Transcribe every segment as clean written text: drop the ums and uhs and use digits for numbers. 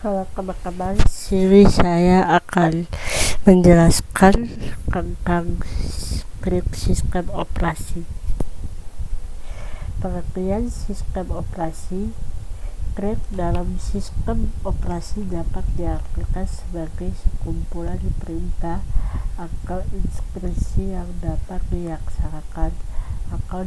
Halo teman-teman, sini saya akan menjelaskan tentang script sistem operasi. Pengertian sistem operasi. Script dalam sistem operasi dapat diartikan sebagai sekumpulan perintah atau instruksi yang dapat dilaksanakan atau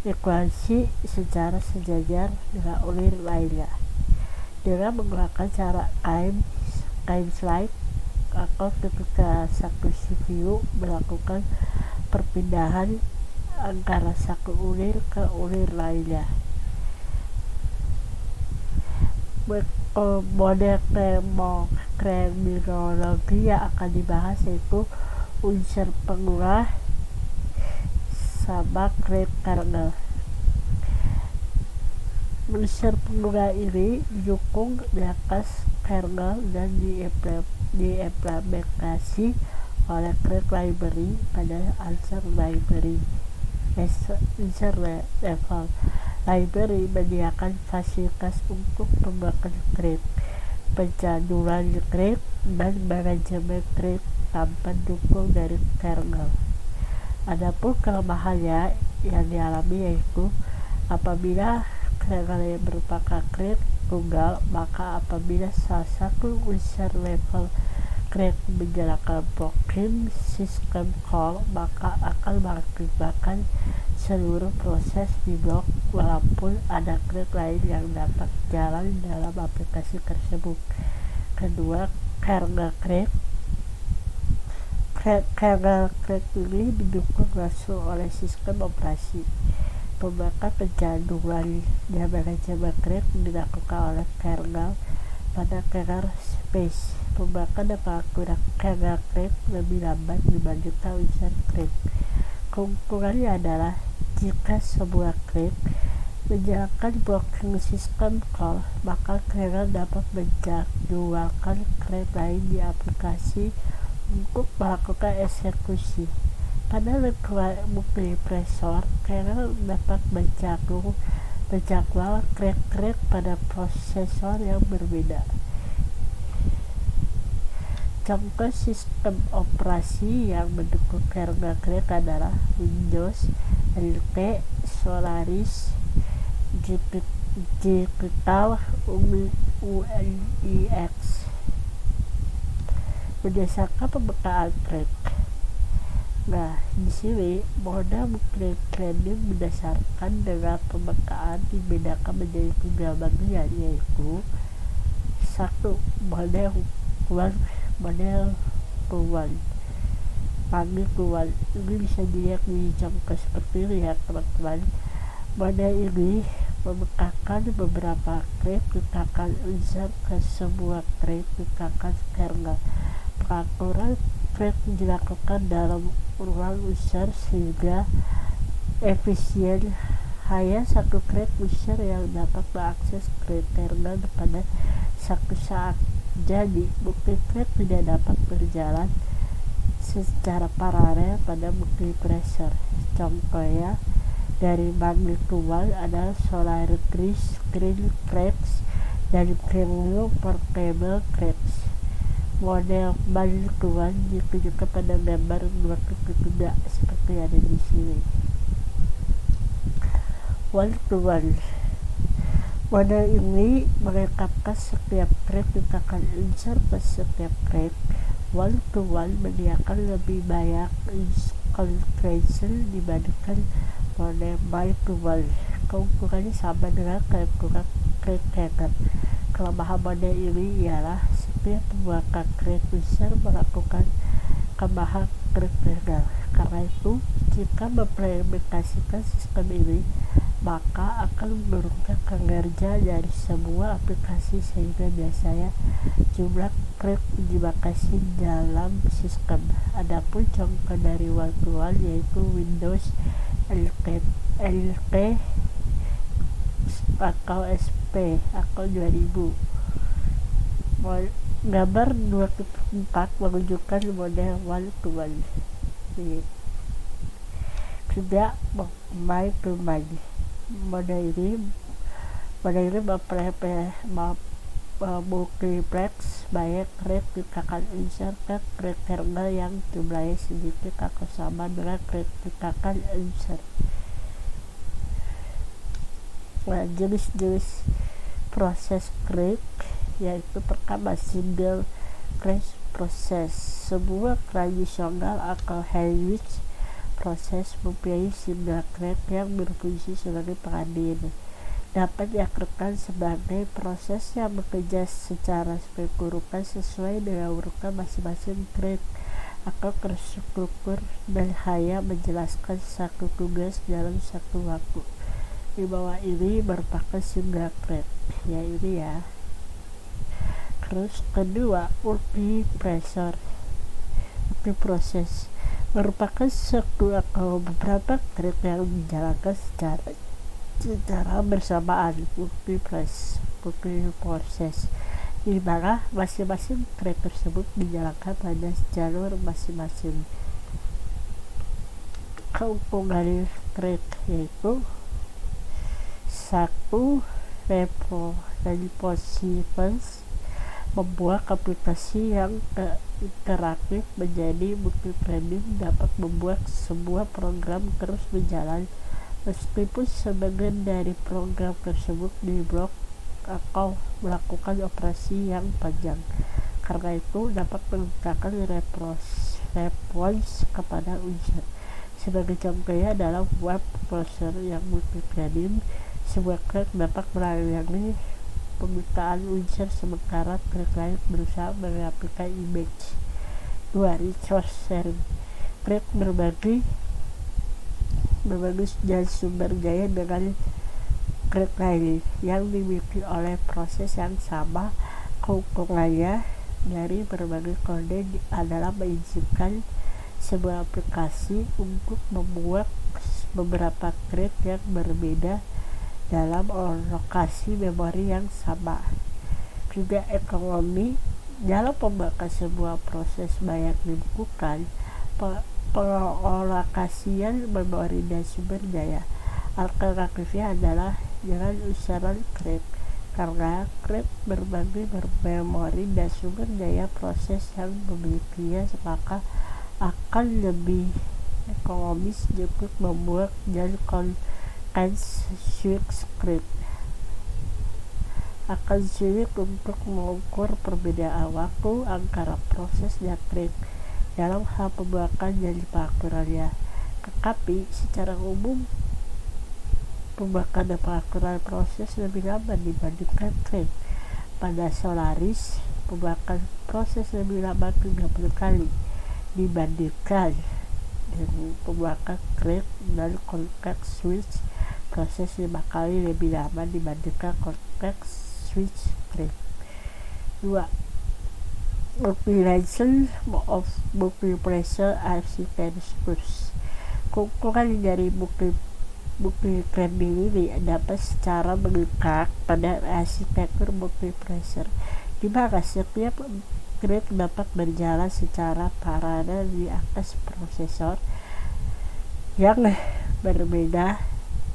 ekuasi secara sejajar dengan unit lainnya dengan menggunakan cara time slide atau ketika satu CPU melakukan perpindahan antara satu unit ke unit lainnya. Model terminologi yang akan dibahas yaitu unsur pengguna sama kernel. Unsur pengguna ini didukung di atas kernel dan diimplementasi oleh Crank library pada unsur level. Library menyediakan fasilitas untuk pembuatan Crank, pencanduran Crank, dan manajemen Crank tanpa dukung dari kernel. Adapun kelemahannya yang dialami yaitu apabila kernel yang merupakan Crank tunggal, maka apabila salah satu unsur level Crank menjalankan blocking system call, maka akan mengakibatkan seluruh proses diblok walaupun ada Crank lain yang dapat jalan dalam aplikasi tersebut. Kedua, kernel Crank ini didukung langsung oleh sistem operasi. Pembuatan pencanduran dan manajemen Crank dilakukan oleh kernel pada kernel space. Pembuatan dan pengaturan kernel Crank lebih lambat dibandingkan unsur Crank. Keunggulannya adalah jika sebuah Crank menjalankan blocking system call, maka kernel dapat menjadwalkan Crank lain di aplikasi untuk melakukan eksekusi. Pada multiprosesor, kernel dapat menjadwal Crank pada prosesor yang berbeda. Contoh sistem operasi yang mendukung kernel Crank adalah Windows, NT, Solaris, Jupyter, UNIX. Berdasarkan pemetaan Crank. Nah, di sini model multi-threading berdasarkan dengan pemetaan dibedakan menjadi 3 bagian, yaitu 1. Model tuan. Ini bisa dilihat di contoh seperti ini ya teman-teman. Model ini memekakan beberapa Crank, mekakan unsur ke sebuah Crank, mekakan kernel. Pengaturan Crank dilakukan dalam ruang unsur sehingga efisien. Hanya satu Crank unsur yang dapat mengakses kernel pada satu saat. Jadi, multi-thread tidak dapat berjalan secara paralel pada multiprocessor. Contohnya dari magnitude adalah Solaris Crank dan Creo Portable Crank. Model magnitude ditunjukkan pada gambar 2.3 seperti ada di sini. One-to-one. Model ini melengkapkan setiap Crank menggunakan unsur ke setiap Crank. One-to-one menyediakan lebih banyak instruction dibandingkan model by-to-one. Keunggulannya sama dengan keunggulan Crank Handler. Kelemahan model ini ialah setiap pembuatan Crank unsur melakukan kelemahan Crank Handler. Karena itu, jika mengimplementasikan sistem ini, maka akan menurunkan kinerja dari semua aplikasi sehingga biasanya jumlah Crank dibatasi dalam sistem. Adapun contoh dari one-to-one yaitu Windows LT atau SP atau 2000. Gambar 2.4 menunjukkan model one-to-one. Tidak main-to-main. Model ini Mengirim multiplex banyak kred tikakan insert ke kriteria yang jumlahnya sedikit atau sama dengan kred tikakan insert. Nah, jenis-jenis proses kred yaitu pertama single thread proses. Sebuah tradisional atau sandwich proses mempunyai single thread yang berfungsi sebagai pengadil. Dapat diartikan sebagai proses yang bekerja secara spekulukan sesuai dengan urutan masing-masing thread atau terstruktur dan hanya menjelaskan satu tugas dalam satu waktu. Di bawah ini merupakan single thread, ya ini ya. Terus kedua, multiproses merupakan satu atau beberapa thread yang dijalankan secara bersamaan. Multiproses di mana masing-masing thread tersebut dijalankan pada jalur masing-masing. Keunggulan thread yaitu satu, repositories membuat aplikasi yang interaktif menjadi multi-threading dapat membuat sebuah program terus berjalan meskipun sebagian dari program tersebut diblok atau melakukan operasi yang panjang. Karena itu dapat menggunakan response kepada user. Sebagai contohnya dalam web browser yang multi-threading, sebuah thread dapat melayani permintaan user sementara thread lain berusaha mengaplikan image. 2. Resource sharing. Thread berbagi dan sumber daya dengan thread lain yang dimiliki oleh proses yang sama. Keunggulannya dari berbagi kode adalah mengizinkan sebuah aplikasi untuk membuat beberapa thread yang berbeda dalam lokasi memori yang sama. Juga ekonomi. Dalam pembangkit sebuah proses banyak dibutuhkan pengalokasian memori dan sumber daya. Alternatifnya adalah dengan usaran thread, karena thread berbagi memori dan sumber daya proses yang memilikinya, maka akan lebih ekonomis untuk membuat dan content switch thread. Akan sulit untuk mengukur perbedaan waktu antara proses dan thread dalam hal pembuatan dan pengaturannya. Tetapi secara umum pembuatan dan pengaturan proses lebih lambat dibandingkan thread. Pada Solaris, pembuatan proses lebih lambat 30 kali dibandingkan dengan pembuatan thread, dan context switch proses 5 kali lebih lama dibandingkan context switch thread. 2. Utilization of multiprocessor architectures. Keunggulan dari multi-threading ini dapat secara mengikat pada arsitektur multiprocessor, di mana setiap thread dapat berjalan secara paralel di atas prosesor yang berbeda.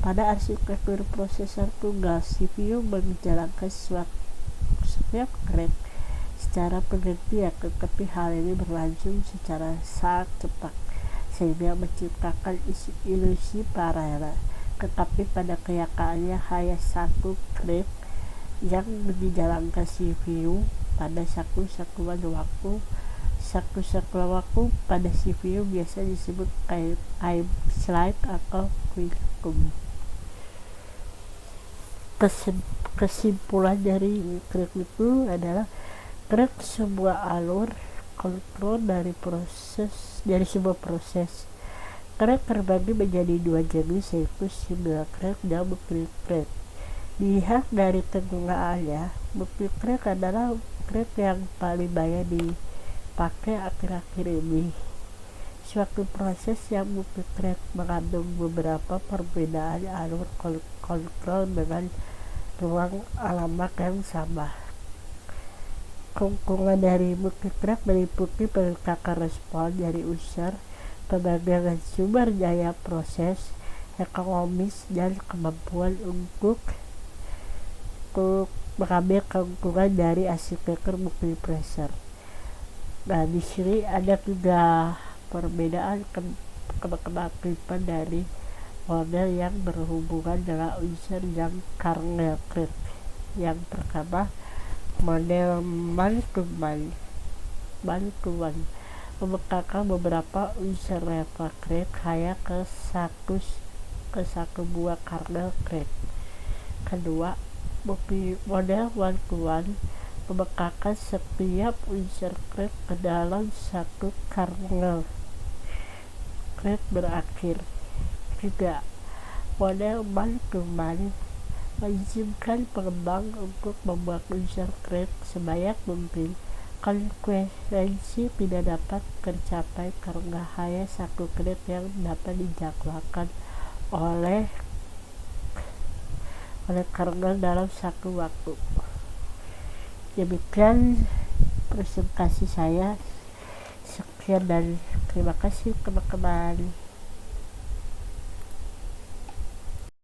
Pada arsitektur prosesor tunggal, CPU menjalankan setiap thread secara bergantian, tetapi hal ini berlangsung secara sangat cepat sehingga menciptakan ilusi paralel. Tetapi pada kenyataannya hanya satu thread yang dijalankan CPU pada satu satuan waktu. Satu satuan waktu pada CPU biasa disebut time slide atau quikum. Kesimpulan dari thread itu adalah thread sebuah alur kontrol dari sebuah proses. Thread terbagi menjadi dua jenis, yaitu single thread dan multi-thread. Dilihat dari kegunaannya, multi-thread adalah thread yang paling banyak dipakai akhir-akhir ini. Suatu proses yang multi-thread mengandung beberapa perbedaan alur kontrol dengan ruang alamat yang sama. Keunggulan dari multi-thread meliputi peningkatan respon dari user, pembagian sumber daya proses, ekonomis, dan kemampuan untuk untuk mengambil keuntungan dari arsitektur multiprocessor. Nah, di sini ada 3 perbedaan kemampuan dari model yang berhubungan dengan unsur yang kernel create. Yang pertama, model man-to-man membekalkan beberapa unsur level create hanya ke satu buah kernel create. Kedua, model one-to-one membekalkan setiap unsur create ke dalam satu kernel create berakhir. Ketiga, model man-to-man mengizinkan pengembang untuk membuat unsur create sebanyak mungkin. Konsekuensi tidak dapat tercapai karena hanya satu create yang dapat dijadwalkan oleh kernel dalam satu waktu. Demikian presentasi saya. Sekian dan terima kasih teman-teman.